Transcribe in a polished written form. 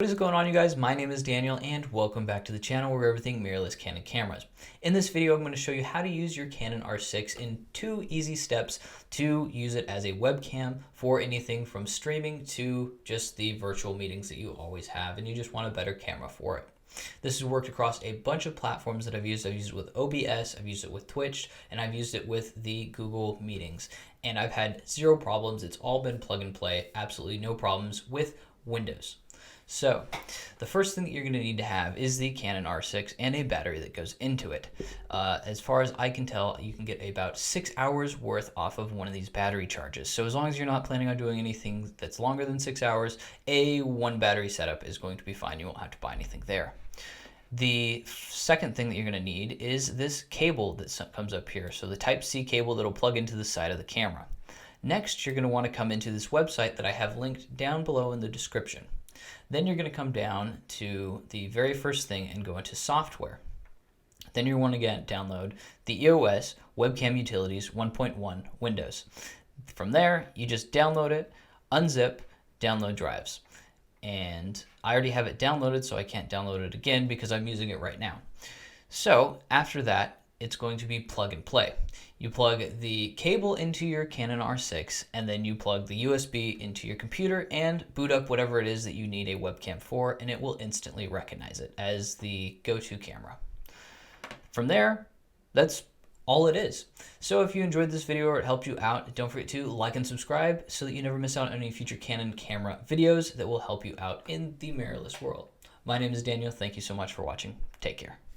What is going on, you guys? My name is Daniel and welcome back to the channel where everything mirrorless Canon cameras. In this video, I'm going to show you how to use your Canon R6 in 2 easy steps to use it as a webcam for anything from streaming to just the virtual meetings that you always have and you just want a better camera for it. This has worked across a bunch of platforms that I've used. I've used it with OBS, I've used it with Twitch, and I've used it with the Google Meetings. And I've had zero problems. It's all been plug and play, absolutely no problems with Windows. So the first thing that you're going to need to have is the Canon R6 and a battery that goes into it. As far as I can tell, you can get about 6 hours worth off of one of these battery charges. So as long as you're not planning on doing anything that's longer than 6 hours, a one battery setup is going to be fine. You won't have to buy anything there. The second thing that you're going to need is this cable that comes up here. So the Type-C cable that'll plug into the side of the camera. Next, you're going to want to come into this website that I have linked down below in the description. Then you're going to come down to the very first thing and go into software. Then you want to download the EOS Webcam Utilities 1.1 Windows. From there, you just download it, unzip, download drives. And I already have it downloaded, so I can't download it again because I'm using it right now. So after that, it's going to be plug and play. You plug the cable into your Canon R6 and then you plug the USB into your computer and boot up whatever it is that you need a webcam for, and it will instantly recognize it as the go-to camera. From there, that's all it is. So if you enjoyed this video or it helped you out, don't forget to like and subscribe so that you never miss out on any future Canon camera videos that will help you out in the mirrorless world. My name is Daniel. Thank you so much for watching. Take care.